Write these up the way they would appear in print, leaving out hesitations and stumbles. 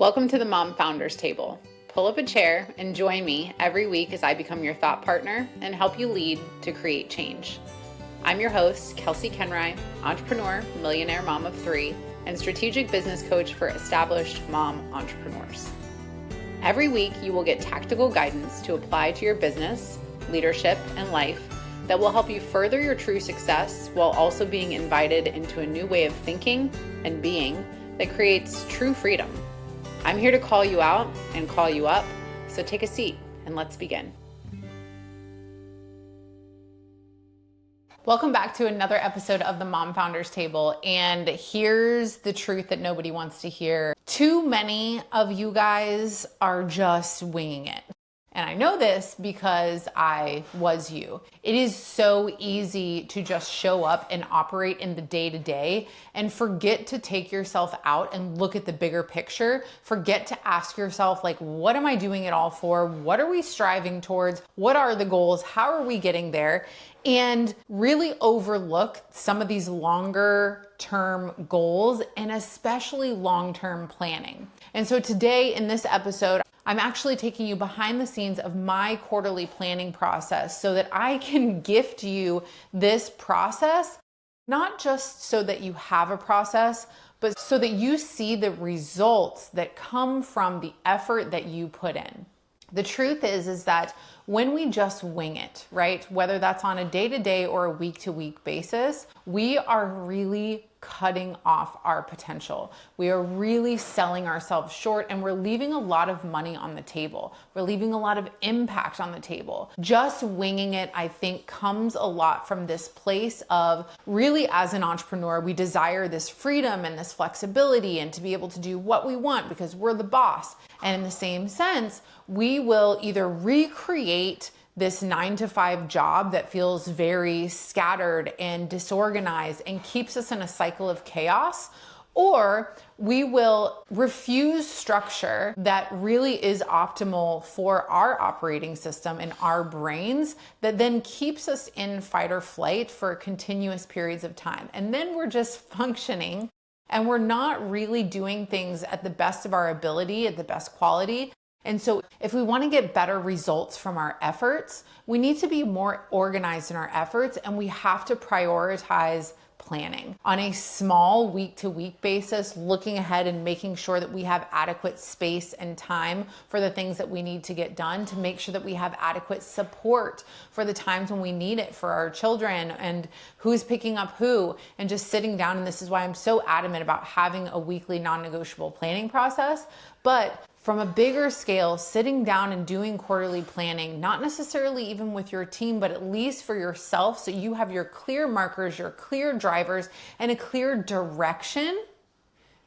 Welcome to the Mom Founders Table. Pull up a chair and join me every week as I become your thought partner and help you lead to create change. I'm your host, Kelsey Kenry, entrepreneur, millionaire mom of three, and strategic business coach for established mom entrepreneurs. Every week, you will get tactical guidance to apply to your business, leadership, and life that will help you further your true success while also being invited into a new way of thinking and being that creates true freedom. I'm here to call you out and call you up, so take a seat and let's begin. Welcome back to another episode of the Mom Founders Table, and here's the truth that nobody wants to hear. Too many of you guys are just winging it. And I know this because I was you. It is so easy to just show up and operate in the day-to-day and forget to take yourself out and look at the bigger picture. Forget to ask yourself, like, what am I doing it all for? What are we striving towards? What are the goals? How are we getting there? And really overlook some of these longer term goals and especially long-term planning. And so today in this episode, I'm actually taking you behind the scenes of my quarterly planning process so that I can gift you this process, not just so that you have a process, but so that you see the results that come from the effort that you put in. The truth is that when we just wing it, right? Whether that's on a day-to-day or a week-to-week basis, we are really cutting off our potential. We are really selling ourselves short and we're leaving a lot of money on the table. We're leaving a lot of impact on the table. Just winging it, I think, comes a lot from this place of really, as an entrepreneur, we desire this freedom and this flexibility and to be able to do what we want because we're the boss. And in the same sense, we will either recreate this 9-to-5 job that feels very scattered and disorganized and keeps us in a cycle of chaos, or we will refuse structure that really is optimal for our operating system and our brains that then keeps us in fight or flight for continuous periods of time. And then we're just functioning and we're not really doing things at the best of our ability, at the best quality. And so if we want to get better results from our efforts, we need to be more organized in our efforts and we have to prioritize planning on a small week-to-week basis, looking ahead and making sure that we have adequate space and time for the things that we need to get done, to make sure that we have adequate support for the times when we need it for our children and who's picking up who, and just sitting down. And this is why I'm so adamant about having a weekly non-negotiable planning process. But from a bigger scale, sitting down and doing quarterly planning, not necessarily even with your team, but at least for yourself, so you have your clear markers, your clear drivers, and a clear direction.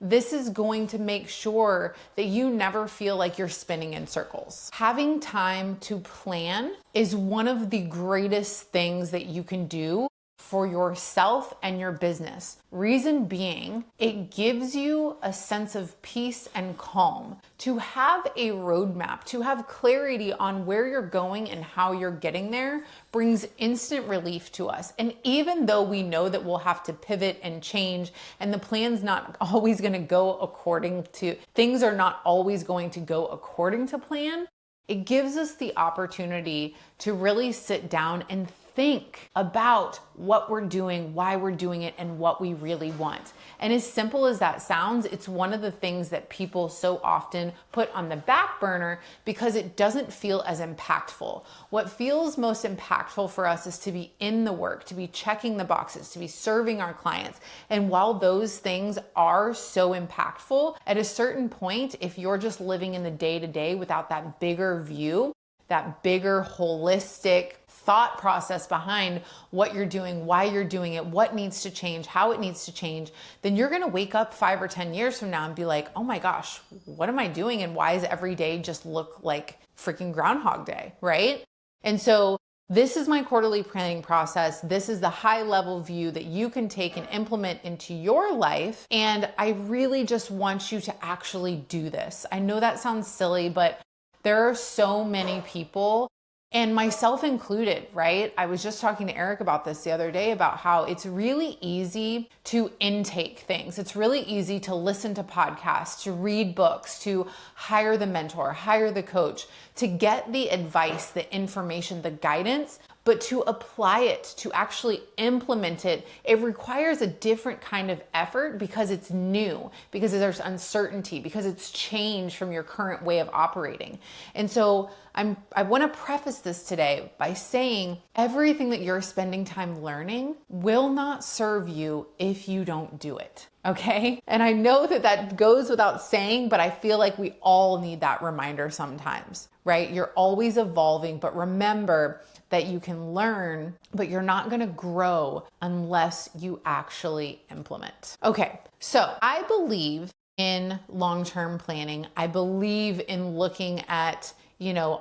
This is going to make sure that you never feel like you're spinning in circles. Having time to plan is one of the greatest things that you can do for yourself and your business. Reason being, it gives you a sense of peace and calm to have a roadmap, to have clarity on where you're going and how you're getting there brings instant relief to us. And even though we know that we'll have to pivot and change and the plan's not always going to go according to, things are not always going to go according to plan, it gives us the opportunity to really sit down and think about what we're doing, why we're doing it, and what we really want. And as simple as that sounds, it's one of the things that people so often put on the back burner because it doesn't feel as impactful. What feels most impactful for us is to be in the work, to be checking the boxes, to be serving our clients. And while those things are so impactful, at a certain point, if you're just living in the day-to-day without that bigger view, that bigger holistic thought process behind what you're doing, why you're doing it, what needs to change, how it needs to change, then you're going to wake up 5 or 10 years from now and be like, oh my gosh, what am I doing? And why does every day just look like freaking Groundhog Day, right? And so this is my quarterly planning process. This is the high level view that you can take and implement into your life. And I really just want you to actually do this. I know that sounds silly, but there are so many people And myself included, right? I was just talking to Eric about this the other day about how it's really easy to intake things. It's really easy to listen to podcasts, to read books, to hire the mentor, hire the coach, to get the advice, the information, the guidance, but to apply it, to actually implement it, it requires a different kind of effort because it's new, because there's uncertainty, because it's changed from your current way of operating. And so I want to preface this today by saying everything that you're spending time learning will not serve you if you don't do it. Okay? And I know that that goes without saying, but I feel like we all need that reminder sometimes, right? You're always evolving, but remember that you can learn, but you're not going to grow unless you actually implement. Okay, so I believe in long-term planning. I believe in looking at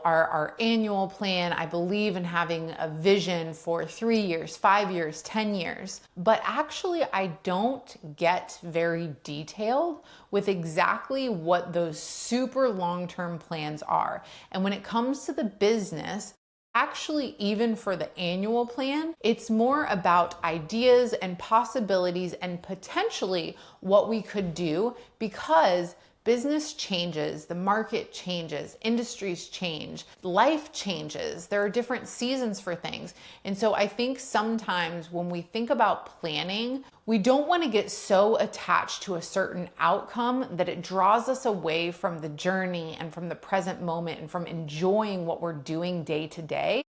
our annual plan. I believe in having a vision for 3 years, 5 years, 10 years. But actually, I don't get very detailed with exactly what those super long-term plans are. And when it comes to the business, actually, even for the annual plan, it's more about ideas and possibilities and potentially what we could do, because business changes, the market changes, industries change, life changes. There are different seasons for things. And so I think sometimes when we think about planning, we don't want to get so attached to a certain outcome that it draws us away from the journey and from the present moment and from enjoying what we're doing day to day.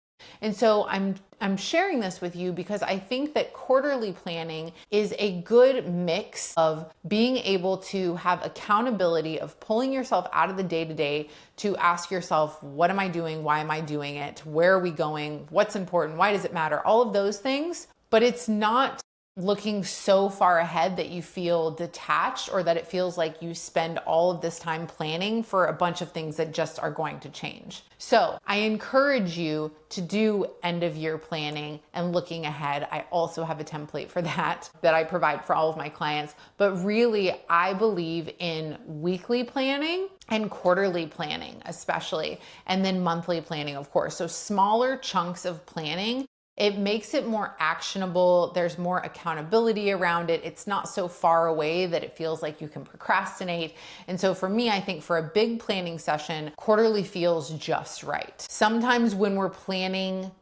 And so I'm sharing this with you because I think that quarterly planning is a good mix of being able to have accountability, of pulling yourself out of the day-to-day to ask yourself, what am I doing? Why am I doing it? Where are we going? What's important? Why does it matter? All of those things. But it's not looking so far ahead that you feel detached, or that it feels like you spend all of this time planning for a bunch of things that just are going to change. So I encourage you to do end of year planning and looking ahead. I also have a template for that I provide for all of my clients. But really, I believe in weekly planning and quarterly planning, especially, and then monthly planning, of course. So smaller chunks of planning. It makes it more actionable. There's more accountability around it. It's not so far away that it feels like you can procrastinate. And so for me, I think for a big planning session, quarterly feels just right. Sometimes when we're planning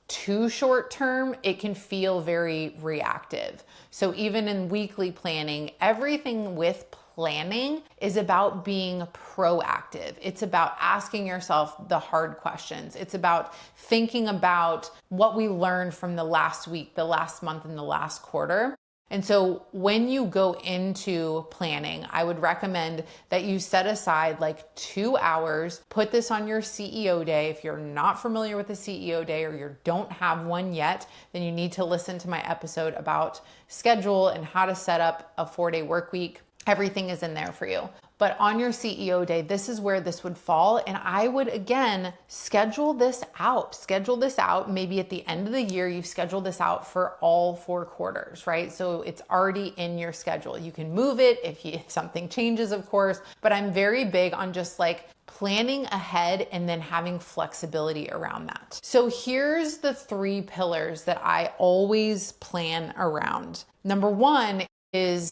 too short term, it can feel very reactive. So even in weekly planning, everything with planning is about being proactive. It's about asking yourself the hard questions. It's about thinking about what we learned from the last week, the last month, and the last quarter. And so when you go into planning, I would recommend that you set aside like 2 hours, put this on your CEO day. If you're not familiar with the CEO day, or you don't have one yet, then you need to listen to my episode about schedule and how to set up a 4-day work week. Everything is in there for you. But on your CEO day, this is where this would fall. And I would, again, schedule this out. Schedule this out. Maybe at the end of the year, you've scheduled this out for all 4 quarters, right? So it's already in your schedule. You can move it if something changes, of course. But I'm very big on just like planning ahead and then having flexibility around that. So here's the 3 pillars that I always plan around. Number 1 is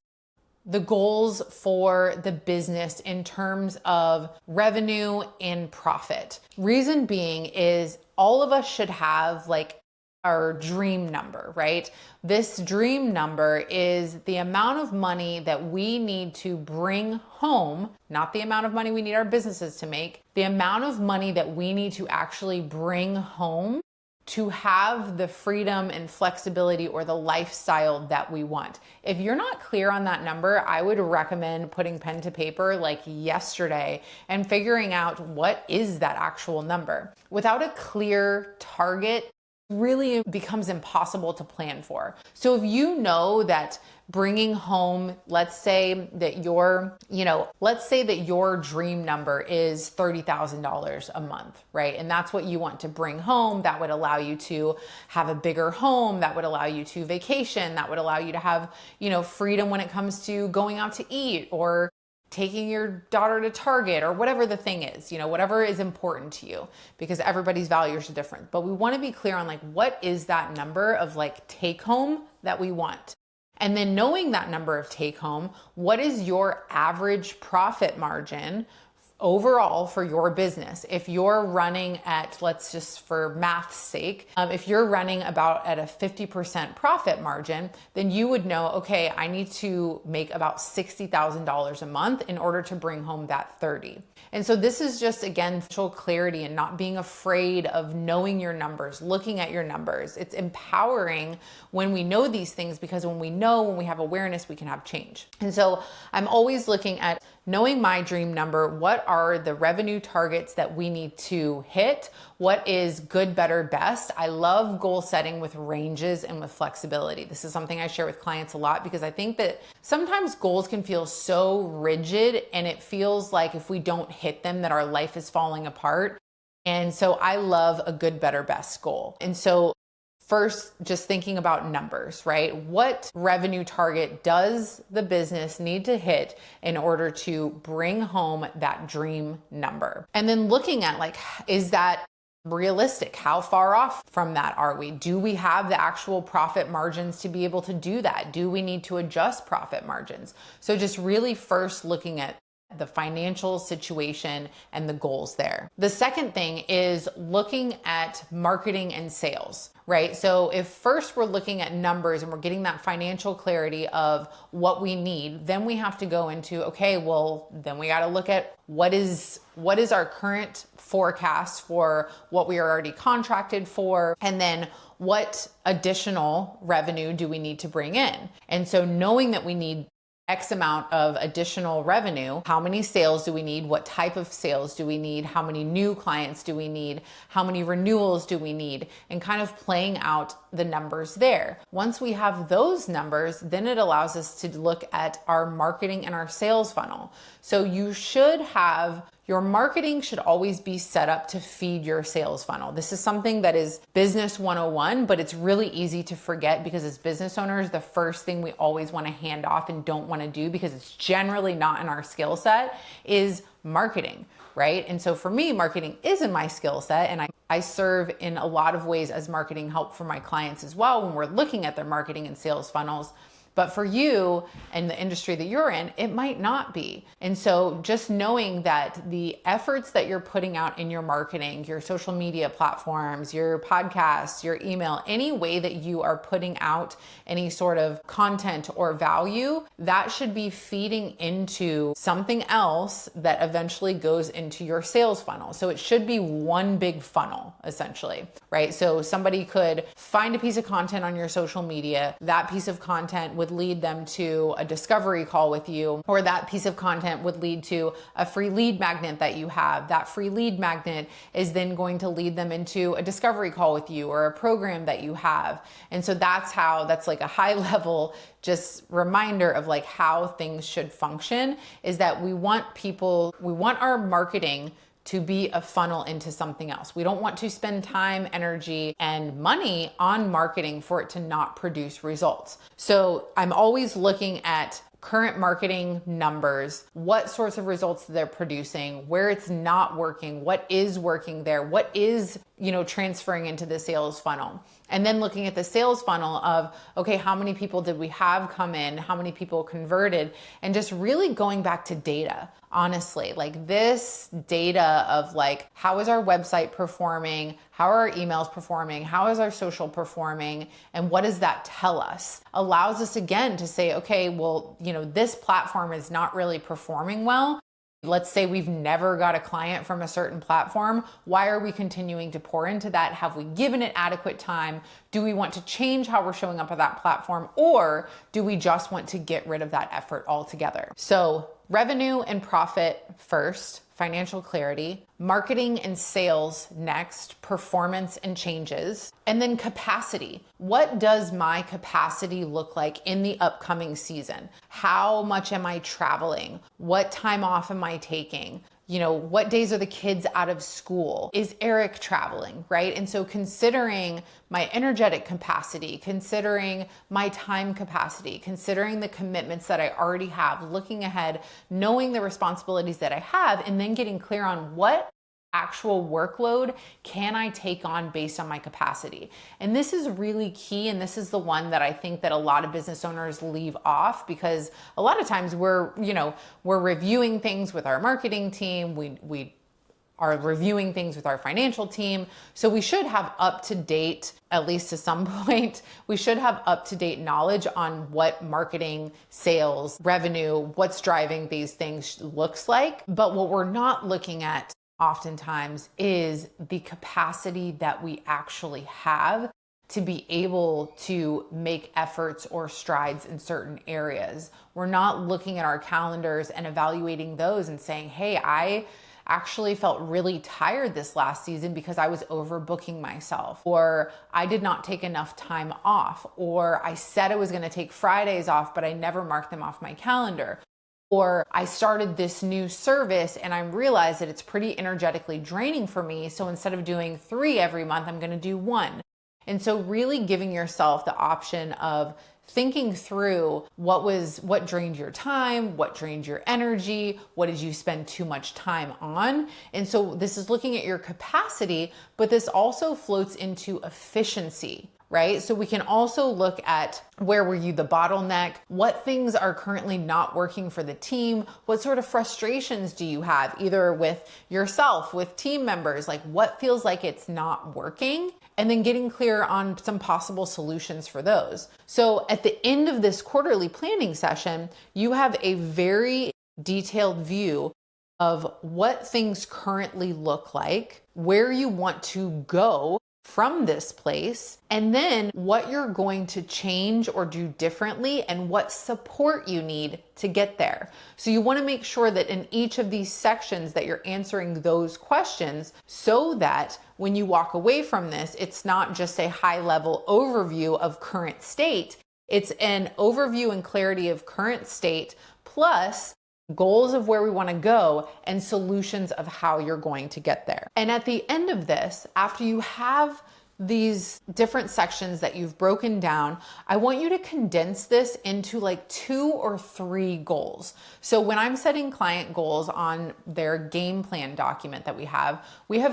the goals for the business in terms of revenue and profit. Reason being is all of us should have like our dream number, right? This dream number is the amount of money that we need to bring home, not the amount of money we need our businesses to make, the amount of money that we need to actually bring home to have the freedom and flexibility or the lifestyle that we want. If you're not clear on that number, I would recommend putting pen to paper like yesterday and figuring out what is that actual number. Without a clear target, really becomes impossible to plan for. So if you know that bringing home, let's say that your dream number is $30,000 a month, right? And that's what you want to bring home. That would allow you to have a bigger home. That would allow you to vacation. That would allow you to have, freedom when it comes to going out to eat or taking your daughter to Target or whatever the thing is, whatever is important to you, because everybody's values are different. But we want to be clear on like, what is that number of like take home that we want? And then knowing that number of take home, what is your average profit margin overall for your business? If you're running at, let's just for math's sake, if you're running about at a 50% profit margin, then you would know, okay, I need to make about $60,000 a month in order to bring home that 30. And so this is just, again, financial clarity and not being afraid of knowing your numbers, looking at your numbers. It's empowering when we know these things, because when we have awareness, we can have change. And so I'm always looking at knowing my dream number. What are the revenue targets that we need to hit? What is good, better, best? I love goal setting with ranges and with flexibility. This is something I share with clients a lot, because I think that sometimes goals can feel so rigid, and it feels like if we don't hit them that our life is falling apart. And so I love a good, better, best goal. And so first, just thinking about numbers, right? What revenue target does the business need to hit in order to bring home that dream number? And then looking at like, is that realistic? How far off from that are we? Do we have the actual profit margins to be able to do that? Do we need to adjust profit margins? So just really first looking at the financial situation and the goals there. The second thing is looking at marketing and sales, right? So if first we're looking at numbers and we're getting that financial clarity of what we need, then we have to go into, okay, well, then we got to look at what is our current forecast for what we are already contracted for, and then what additional revenue do we need to bring in? And so knowing that we need X amount of additional revenue, how many sales do we need? What type of sales do we need? How many new clients do we need? How many renewals do we need? And kind of playing out the numbers there. Once we have those numbers, then it allows us to look at our marketing and our sales funnel. So your marketing should always be set up to feed your sales funnel. This is something that is business 101, but it's really easy to forget, because as business owners, the first thing we always want to hand off and don't want to do, because it's generally not in our skill set, is marketing, right? And so for me, marketing is in my skill set, and I serve in a lot of ways as marketing help for my clients as well when we're looking at their marketing and sales funnels. But for you and the industry that you're in, it might not be. And so just knowing that the efforts that you're putting out in your marketing, your social media platforms, your podcasts, your email, any way that you are putting out any sort of content or value, that should be feeding into something else that eventually goes into your sales funnel. So it should be one big funnel, essentially, right? So somebody could find a piece of content on your social media. That piece of content would lead them to a discovery call with you, or that piece of content would lead to a free lead magnet that you have. That free lead magnet is then going to lead them into a discovery call with you or a program that you have. And so that's like a high level just reminder of like how things should function, is that we want our marketing to be a funnel into something else. We don't want to spend time, energy, and money on marketing for it to not produce results. So I'm always looking at current marketing numbers, what sorts of results they're producing, where it's not working, what is working there, what is, transferring into the sales funnel. And then looking at the sales funnel of, okay, how many people did we have come in? How many people converted? And just really going back to data. Honestly, like this data of like, how is our website performing? How are our emails performing? How is our social performing? And what does that tell us? Allows us again to say, okay, well, this platform is not really performing well. Let's say we've never got a client from a certain platform. Why are we continuing to pour into that? Have we given it adequate time? Do we want to change how we're showing up at that platform? Or do we just want to get rid of that effort altogether? So revenue and profit first, financial clarity, marketing and sales next, performance and changes, and then capacity. What does my capacity look like in the upcoming season? How much am I traveling? What time off am I taking? what days are the kids out of school? Is Eric traveling, right? And so considering my energetic capacity, considering my time capacity, considering the commitments that I already have, looking ahead, knowing the responsibilities that I have, and then getting clear on what actual workload can I take on based on my capacity. And this is really key, and this is the one that I think that a lot of business owners leave off, because a lot of times we're reviewing things with our marketing team, we are reviewing things with our financial team. So we should have up to date, at least to some point, we should have up to date knowledge on what marketing, sales, revenue, what's driving these things looks like. But what we're not looking at oftentimes is the capacity that we actually have to be able to make efforts or strides in certain areas. We're not looking at our calendars and evaluating those and saying, hey, I actually felt really tired this last season because I was overbooking myself, or I did not take enough time off, or I said I was going to take Fridays off, but I never marked them off my calendar. Or I started this new service and I realized that it's pretty energetically draining for me. So instead of doing 3 every month, I'm going to do 1. And so really giving yourself the option of thinking through what drained your time, what drained your energy, what did you spend too much time on? And so this is looking at your capacity, but this also floats into efficiency, right? So we can also look at where were you the bottleneck? What things are currently not working for the team? What sort of frustrations do you have, either with yourself, with team members? Like, what feels like it's not working? And then getting clear on some possible solutions for those. So at the end of this quarterly planning session, you have a very detailed view of what things currently look like, where you want to go from this place, and then what you're going to change or do differently and what support you need to get there. So you want to make sure that in each of these sections that you're answering those questions, so that when you walk away from this, it's not just a high-level overview of current state, it's an overview and clarity of current state plus goals of where we want to go and solutions of how you're going to get there. And at the end of this, after you have these different sections that you've broken down, I want you to condense this into like 2 or 3 goals. So when I'm setting client goals on their game plan document that we have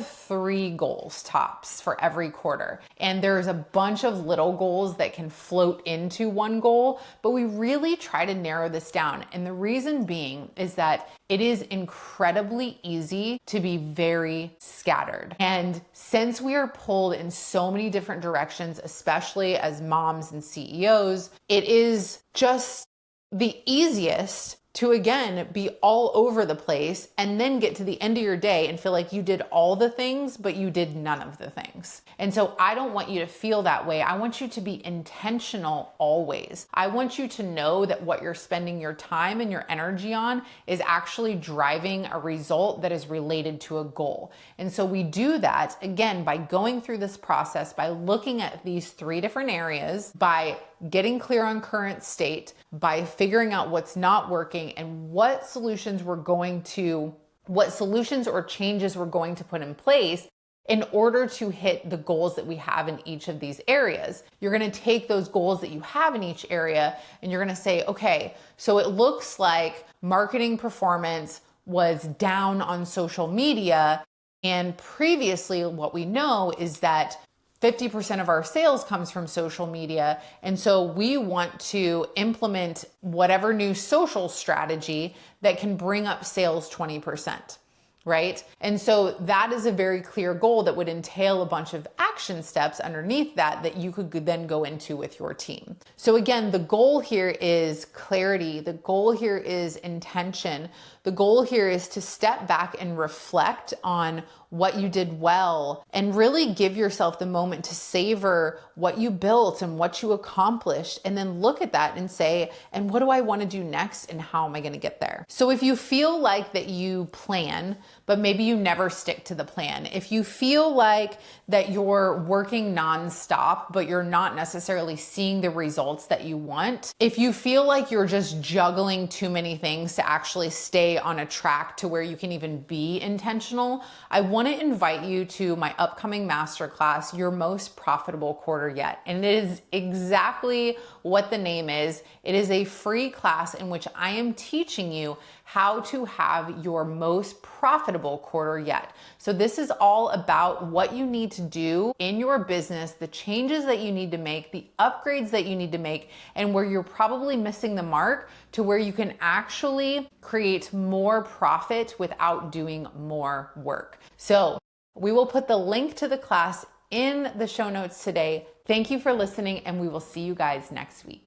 3 goals tops for every quarter. And there's a bunch of little goals that can float into one goal, but we really try to narrow this down. And the reason being is that it is incredibly easy to be very scattered. And since we are pulled in so many different directions, especially as moms and CEOs, it is just the easiest to, again, be all over the place and then get to the end of your day and feel like you did all the things, but you did none of the things. And so I don't want you to feel that way. I want you to be intentional always. I want you to know that what you're spending your time and your energy on is actually driving a result that is related to a goal. And so we do that, again, by going through this process, by looking at these 3 different areas, by getting clear on current state, by figuring out what's not working and what solutions or changes we're going to put in place in order to hit the goals that we have in each of these areas. You're going to take those goals that you have in each area and you're going to say, okay, so it looks like marketing performance was down on social media. And previously, what we know is that 50% of our sales comes from social media. And so we want to implement whatever new social strategy that can bring up sales 20%. Right? And so that is a very clear goal that would entail a bunch of action steps underneath that you could then go into with your team. So again, the goal here is clarity. The goal here is intention. The goal here is to step back and reflect on what you did well and really give yourself the moment to savor what you built and what you accomplished, and then look at that and say, and what do I want to do next and how am I going to get there? So if you feel like that you plan, but maybe you never stick to the plan, if you feel like that you're working nonstop, but you're not necessarily seeing the results that you want, if you feel like you're just juggling too many things to actually stay stay on a track to where you can even be intentional, I want to invite you to my upcoming masterclass, Your Most Profitable Quarter Yet. And it is exactly what the name is. It is a free class in which I am teaching you how to have your most profitable quarter yet. So this is all about what you need to do in your business, the changes that you need to make, the upgrades that you need to make, and where you're probably missing the mark to where you can actually create more profit without doing more work. So we will put the link to the class in the show notes today. Thank you for listening, and we will see you guys next week.